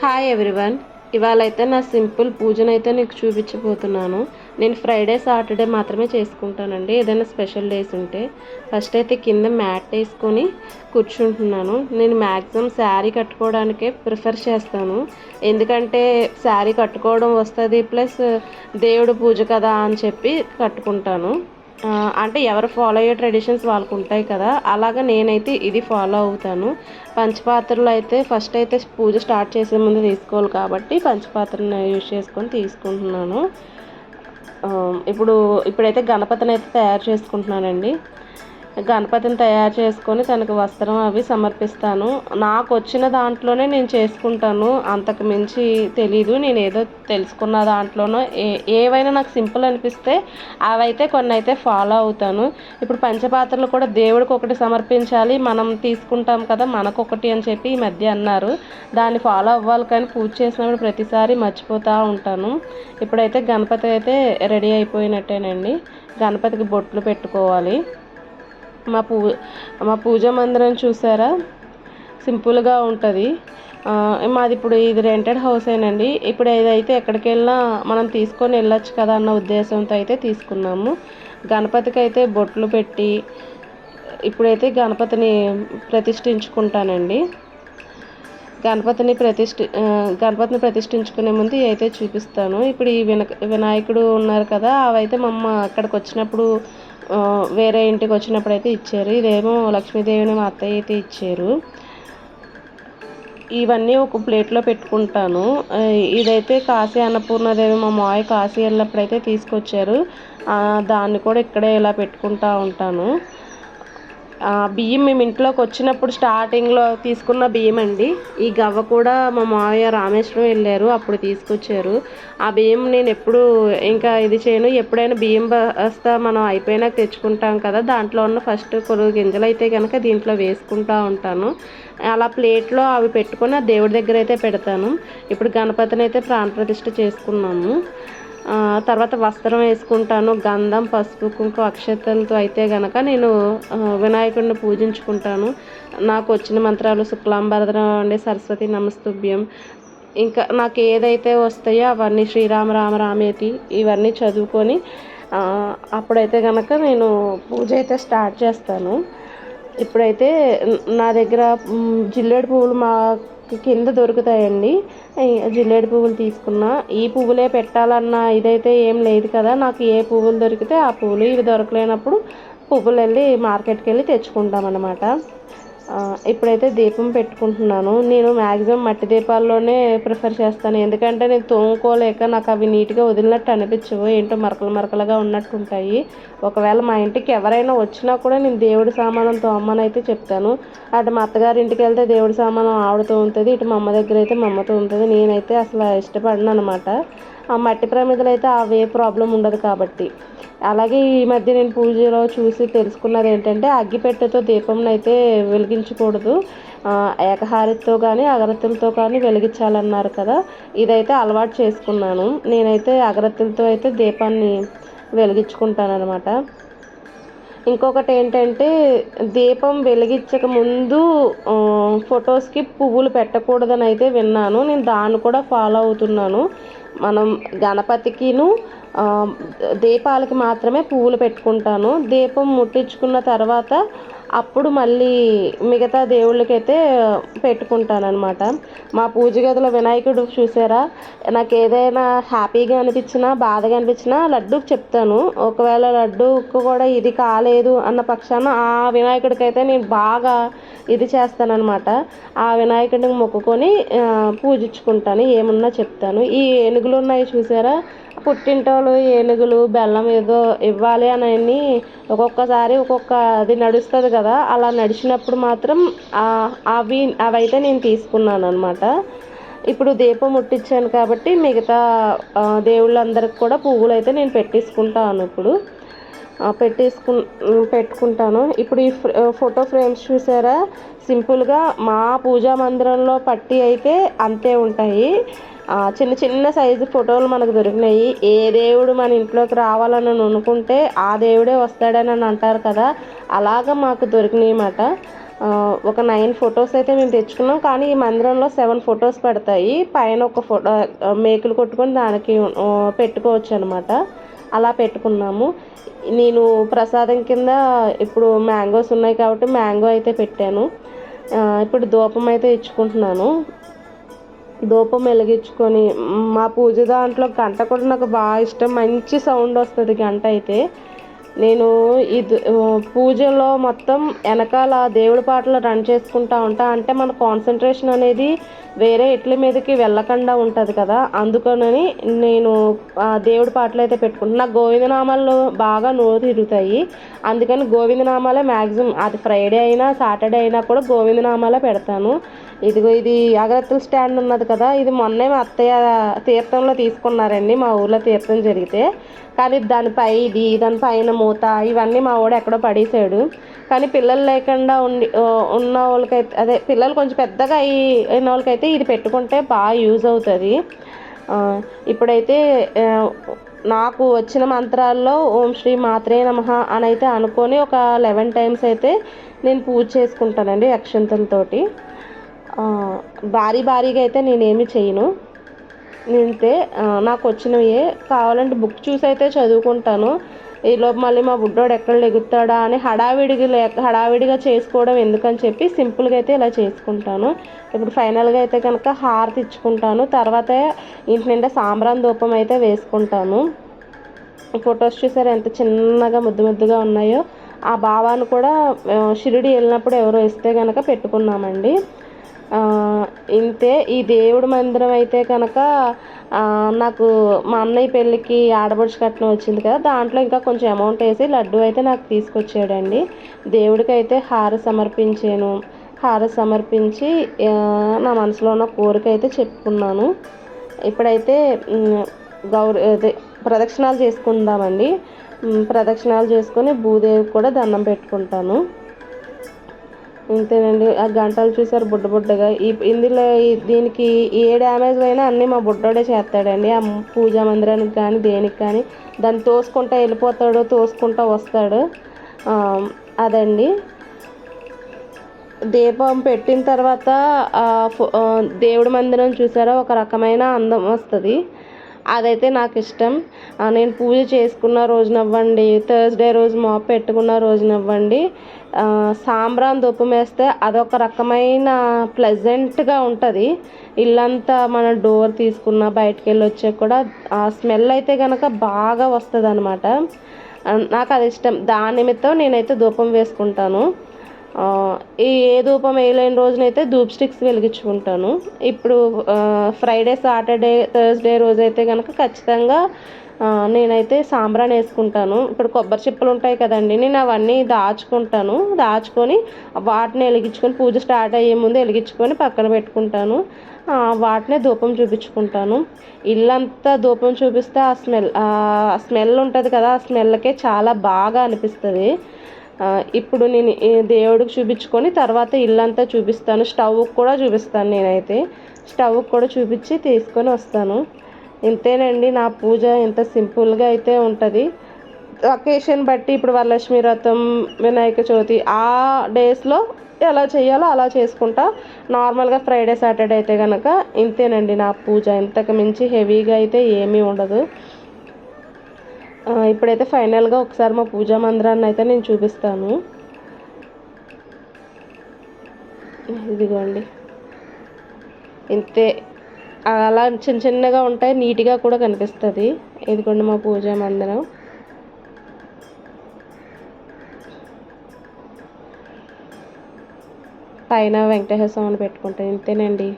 Hi everyone. ఇవాళ అయితే నా సింపుల్ పూజనైతే నీకు చూపించబోతున్నాను. నేను ఫ్రైడే సాటర్డే మాత్రమే చేసుకుంటానండి, ఏదైనా స్పెషల్ డేస్ ఉంటే. ఫస్ట్ అయితే కింద మ్యాట్ వేసుకొని కూర్చుంటున్నాను. నేను మ్యాక్సిమం శారీ కట్టుకోవడానికే ప్రిఫర్ చేస్తాను, ఎందుకంటే శారీ కట్టుకోవడం వస్తుంది, ప్లస్ దేవుడు పూజ కదా అని చెప్పి కట్టుకుంటాను. అంటే ఎవరు ఫాలో అయ్యే ట్రెడిషన్స్ వాళ్ళకు ఉంటాయి కదా, అలాగా నేనైతే ఇది ఫాలో అవుతాను. పంచపాత్రలు అయితే ఫస్ట్ అయితే పూజ స్టార్ట్ చేసే ముందు తీసుకోవాలి కాబట్టి పంచపాత్రను యూజ్ చేసుకొని తీసుకుంటున్నాను. ఇప్పుడైతే గణపతిని అయితే తయారు చేసుకుంటున్నానండి. గణపతిని తయారు చేసుకొని తనకు వస్త్రం అవి సమర్పిస్తాను. నాకు వచ్చిన దాంట్లోనే నేను చేసుకుంటాను, అంతకు మించి తెలీదు. నేను ఏదో తెలుసుకున్న దాంట్లోనో ఏవైనా నాకు సింపుల్ అనిపిస్తే అవైతే కొన్ని అయితే ఫాలో అవుతాను. ఇప్పుడు పంచపాత్రలు కూడా దేవుడికి ఒకటి సమర్పించాలి, మనం తీసుకుంటాం కదా మనకొకటి అని చెప్పి ఈ మధ్య అన్నారు. దాన్ని ఫాలో అవ్వాలి, కానీ పూజ చేసినప్పుడు ప్రతిసారి మర్చిపోతూ ఉంటాను. ఇప్పుడైతే గణపతి అయితే రెడీ అయిపోయినట్టేనండి. గణపతికి బొట్లు పెట్టుకోవాలి. మా పూజా మందిరం చూసారా, సింపుల్గా ఉంటుంది. మాది ఇప్పుడు ఇది రెంటెడ్ హౌసేనండి. ఇప్పుడు ఏదైతే ఎక్కడికి వెళ్ళినా మనం తీసుకొని వెళ్ళొచ్చు కదా అన్న ఉద్దేశంతో అయితే తీసుకున్నాము. గణపతికి అయితే బొట్లు పెట్టి ఇప్పుడైతే గణపతిని ప్రతిష్ఠించుకుంటానండి. గణపతిని ప్రతిష్ఠించుకునే ముందు అయితే చూపిస్తాను. ఇప్పుడు ఈ వినాయకుడు ఉన్నారు కదా, అవైతే మా అమ్మ అక్కడికి వచ్చినప్పుడు వేరే ఇంటికి వచ్చినప్పుడు అయితే ఇచ్చారు. ఇదేమో లక్ష్మీదేవిని మా అత్తయ్య అయితే ఇచ్చారు. ఇవన్నీ ఒక ప్లేట్లో పెట్టుకుంటాను. ఇదైతే కాశీ అన్నపూర్ణాదేవి మా మాయ కాశీ వెళ్ళినప్పుడు అయితే తీసుకొచ్చారు. దాన్ని కూడా ఇక్కడే ఇలా పెట్టుకుంటూ ఉంటాను. బియ్యం మేము ఇంట్లోకి వచ్చినప్పుడు స్టార్టింగ్లో తీసుకున్న బియ్యం అండి. ఈ గవ్వ కూడా మా మావయ్య రామేశ్వరం వెళ్ళారు, అప్పుడు తీసుకొచ్చారు. ఆ బియ్యం నేను ఎప్పుడు ఇంకా ఇది చేయను. ఎప్పుడైనా బియ్యం బస్తా మనం అయిపోయినాక తెచ్చుకుంటాం కదా, దాంట్లో ఉన్న ఫస్ట్ కొన్ని గింజలు అయితే కనుక దీంట్లో వేసుకుంటూ ఉంటాను. అలా ప్లేట్లో అవి పెట్టుకొని ఆ దేవుడి దగ్గర అయితే పెడతాను. ఇప్పుడు గణపతిని అయితే ప్రాణప్రతిష్ఠ చేసుకున్నాము. తర్వాత వస్త్రం వేసుకుంటాను. గంధం, పసుపు, కుంకుమ, అక్షతలతో అయితే కనుక నేను వినాయకుడిని పూజించుకుంటాను. నాకు వచ్చిన మంత్రాలు శుక్లాంబరధరం అండి, సరస్వతి నమస్తుభ్యం, ఇంకా నాకు ఏదైతే వస్తాయో అవన్నీ శ్రీరామ రామ రామేతి ఇవన్నీ చదువుకొని అప్పుడైతే కనుక నేను పూజ అయితే స్టార్ట్ చేస్తాను. ఇప్పుడైతే నా దగ్గర జిల్లేడు పువ్వులు మా కింద దొరుకుతాయండి. జిల్లేడు పువ్వులు తీసుకున్నా. ఈ పువ్వులే పెట్టాలన్న ఇదైతే ఏం లేదు కదా, నాకు ఏ పువ్వులు దొరికితే ఆ పువ్వులు, ఇవి దొరకలేనప్పుడు పువ్వులు వెళ్ళి మార్కెట్కి వెళ్ళి తెచ్చుకుంటామన్నమాట. ఇప్పుడైతే దీపం పెట్టుకుంటున్నాను. నేను మ్యాక్సిమం మట్టి దీపాల్లోనే ప్రిఫర్ చేస్తాను, ఎందుకంటే నేను తోముకోలేక నాకు అవి నీట్గా వదిలినట్టు అనిపించవు, ఏంటో మరకలు మరకలుగా ఉన్నట్టు ఉంటాయి. ఒకవేళ మా ఇంటికి ఎవరైనా వచ్చినా కూడా నేను దేవుడి సామానం తోమని అయితే చెప్తాను. అటు మా అత్తగారి ఇంటికి వెళ్తే దేవుడి సామానం ఆవిడతో ఉంటుంది, ఇటు మా అమ్మ దగ్గర అయితే మా అమ్మతో ఉంటుంది. నేనైతే అసలు ఇష్టపడను అనమాట. ఆ మట్టి ప్రమిదలు అయితే అవే ప్రాబ్లం ఉండదు కాబట్టి. అలాగే ఈ మధ్య నేను పూజలో చూసి తెలుసుకున్నది ఏంటంటే, అగ్గిపెట్టెతో దీపం అయితే వెలిగించకూడదు, ఏకహారతితో కానీ అగరత్తులతో కానీ వెలిగించాలన్నారు కదా. ఇదైతే అలవాటు చేసుకున్నాను. నేనైతే అగరత్తులతో అయితే దీపాన్ని వెలిగించుకుంటాను అనమాట. ఇంకొకటి ఏంటంటే, దీపం వెలిగించక ముందు ఫొటోస్కి పువ్వులు పెట్టకూడదని అయితే విన్నాను. నేను దాన్ని కూడా ఫాలో అవుతున్నాను. మనం గణపతికిను దీపాలకి మాత్రమే పువ్వులు పెట్టుకుంటాను. దీపం ముట్టించుకున్న తర్వాత అప్పుడు మళ్ళీ మిగతా దేవుళ్ళకైతే పెట్టుకుంటాను అనమాట. మా పూజ గదిలో వినాయకుడు చూసారా, నాకు ఏదైనా హ్యాపీగా అనిపించినా బాధగా అనిపించినా లడ్డూకి చెప్తాను. ఒకవేళ లడ్డూకి కూడా ఇది కాలేదు అన్న పక్షాన ఆ వినాయకుడికైతే నేను బాగా ఇది చేస్తానన్నమాట. ఆ వినాయకుడిని మొక్కుకొని పూజించుకుంటాను, ఏమున్నా చెప్తాను. ఈ ఏనుగులు ఉన్నాయి చూసారా, పుట్టింటోళ్ళు ఏనుగులు బెల్లం ఏదో ఇవ్వాలి అని ఒక్కొక్కసారి అది నడుస్తుంది కదా, అలా నడిచినప్పుడు మాత్రం అవైతే నేను తీసుకున్నాను అనమాట. ఇప్పుడు దీపం ముట్టించాను కాబట్టి మిగతా దేవుళ్ళందరికి కూడా పువ్వులు అయితే నేను పెట్టేసుకుంటాను. ఇప్పుడు పెట్టుకుంటాను. ఇప్పుడు ఈ ఫోటో ఫ్రేమ్స్ చూసారా, సింపుల్గా మా పూజా మందిరంలో పట్టి అయితే అంతే ఉంటాయి. చిన్న చిన్న సైజు ఫోటోలు మనకు దొరికినాయి. ఏ దేవుడు మన ఇంట్లోకి రావాలని అనుకుంటే ఆ దేవుడే వస్తాడని అంటారు కదా, అలాగా మాకు దొరికినాయి అన్నమాట. ఒక 9 ఫొటోస్ అయితే మేము తెచ్చుకున్నాం. కానీ ఈ మందిరంలో 7 ఫొటోస్ పడతాయి. పైన ఒక ఫోటో మేకులు కొట్టుకొని దానికి పెట్టుకోవచ్చు అనమాట. అలా పెట్టుకున్నాము. నేను ప్రసాదం కింద ఇప్పుడు మ్యాంగోస్ ఉన్నాయి కాబట్టి మ్యాంగో అయితే పెట్టాను. ఇప్పుడు ధూపం అయితే ఇచ్చుకుంటున్నాను. ధూపం వెలిగించుకొని మా పూజ దాంట్లో గంట కూడా నాకు బాగా ఇష్టం. మంచి సౌండ్ వస్తుంది గంట అయితే. నేను పూజలో మొత్తం వెనకాల దేవుడి పాటలు రన్ చేసుకుంటూ ఉంటా. అంటే మన కాన్సన్ట్రేషన్ అనేది వేరే ఇట్ల మీదకి వెళ్ళకుండా ఉంటుంది కదా, అందుకని నేను దేవుడి పాటలు అయితే పెట్టుకుంటాను. నాకు గోవిందనామాలు బాగా నోరు తిరుగుతాయి. అందుకని గోవిందనామాలే మ్యాక్సిమం, అది ఫ్రైడే అయినా సాటర్డే అయినా కూడా గోవిందనామాలే పెడతాను. ఇదిగో ఇది అగరత్తుల స్టాండ్ ఉన్నది కదా, ఇది మొన్నే మా అత్తయ్య తీర్థంలో తీసుకున్నారండి, మా ఊర్లో తీర్థం జరిగితే. కానీ దానిపైన మూత ఇవన్నీ మా వాడు ఎక్కడో పడేసాడు. కానీ పిల్లలు లేకుండా ఉన్న వాళ్ళకైతే, అదే పిల్లలు కొంచెం పెద్దగా అయిన వాళ్ళకైతే ఇది పెట్టుకుంటే బాగా యూజ్ అవుతుంది. ఇప్పుడైతే నాకు వచ్చిన మంత్రాల్లో ఓం శ్రీ మాత్రే నమః అని అయితే అనుకొని ఒక 11 టైమ్స్ అయితే నేను పూజ చేసుకుంటానండి అక్షంతలతోటి. భారీగా అయితే నేనేమి చేయను. నేనైతే నాకు వచ్చినవి కావాలంటే చూసి అయితే చదువుకుంటాను. ఈలోపు మళ్ళీ మా బుడ్డోడు ఎక్కడ లెగుతాడా అని హడావిడిగా చేసుకోవడం ఎందుకని చెప్పి సింపుల్గా అయితే ఇలా చేసుకుంటాను. ఇప్పుడు ఫైనల్గా అయితే కనుక హారతి ఇచ్చుకుంటాను. తర్వాత ఇంటి నిండా సాంబ్రాన్ ధూపం అయితే వేసుకుంటాను. ఫొటోస్ చూసారు ఎంత చిన్నగా ముద్దుగా ఉన్నాయో. ఆ భావాన్ని కూడా షిరిడి వెళ్ళినప్పుడు ఎవరో ఇస్తే కనుక పెట్టుకున్నామండి. ఇంతే. ఈ దేవుడి మందిరం అయితే కనుక నాకు మా అన్నయ్య పెళ్ళికి ఆడపడుచు కట్నం వచ్చింది కదా, దాంట్లో ఇంకా కొంచెం అమౌంట్ వేసి లడ్డు అయితే నాకు తీసుకొచ్చాడండి. దేవుడికి అయితే హారతి సమర్పించి నా మనసులో ఉన్న కోరిక అయితే చెప్పుకున్నాను. ఇప్పుడైతే ప్రదక్షిణాలు చేసుకుందామండి. ప్రదక్షిణాలు చేసుకొని భూదేవికి కూడా దండం పెట్టుకుంటాను. ఇంతేనండి. ఆ గంటలు చూసారు బుడ్డగా. ఇందులో దీనికి ఏ డ్యామేజ్ అయినా అన్నీ మా బుడ్డోడే చేస్తాడండి. ఆ పూజా మందిరానికి కానీ దేనికి కానీ దాన్ని తోసుకుంటూ వెళ్ళిపోతాడు, తోసుకుంటూ వస్తాడు. అదండి. దీపం పెట్టిన తర్వాత దేవుడి మందిరం చూసారా ఒక రకమైన అందం వస్తుంది. అదైతే నాకు ఇష్టం. నేను పూజ చేసుకున్న రోజునవ్వండి, థర్స్డే రోజు మాప్ పెట్టుకున్న రోజునవ్వండి, సాంబ్రాన్ ధూపం వేస్తే అదొక రకమైన ప్లెజెంట్గా ఉంటుంది. ఇల్లంతా మన డోర్ తీసుకున్న బయటికి వెళ్ళి వచ్చాక కూడా ఆ స్మెల్ అయితే కనుక బాగా వస్తుంది అనమాట. నాకు అది ఇష్టం. దాని నిమిత్తం నేనైతే ధూపం వేసుకుంటాను. ఏ ధూపం వేయలేని రోజునైతే ధూప్ స్టిక్స్ వెలిగించుకుంటాను. ఇప్పుడు ఫ్రైడే సాటర్డే థర్స్డే రోజైతే కనుక ఖచ్చితంగా నేనైతే సాంబ్రాన్ వేసుకుంటాను. ఇప్పుడు కొబ్బరి చిప్పలు ఉంటాయి కదండి, నేను అవన్నీ దాచుకొని వాటిని వెలిగించుకొని పూజ స్టార్ట్ అయ్యే ముందు వెలిగించుకొని పక్కన పెట్టుకుంటాను. వాటినే ధూపం చూపించుకుంటాను. ఇల్లంతా ధూపం చూపిస్తే ఆ స్మెల్ ఉంటుంది కదా, ఆ స్మెల్కే చాలా బాగా అనిపిస్తుంది. ఇప్పుడు నేను దేవుడికి చూపించుకొని తర్వాత ఇల్లంతా చూపిస్తాను. స్టవ్కి కూడా చూపిస్తాను. నేనైతే స్టవ్కి కూడా చూపించి తీసుకొని వస్తాను. ఇంతేనండి నా పూజ. ఇంత సింపుల్గా అయితే ఉంటుంది. అకేషన్ బట్టి ఇప్పుడు వరలక్ష్మి వ్రతం, వినాయక చవితి ఆ డేస్లో ఎలా చేయాలో అలా చేసుకుంటా. నార్మల్గా ఫ్రైడే సాటర్డే అయితే కనుక ఇంతేనండి నా పూజ. ఇంతకు మించి హెవీగా అయితే ఏమీ ఉండదు. ఇప్పుడైతే ఫైనల్గా ఒకసారి మా పూజా మందిరాన్ని అయితే నేను చూపిస్తాను. ఇదిగోండి. ఇంతే. అలా చిన్నగా ఉంటాయి, నీట్గా కూడా కనిపిస్తుంది. ఇదిగోండి మా పూజా మందిరం. పైన వెంకటేశ్వర స్వామిని పెట్టుకుంటాను. ఇంతేనండి.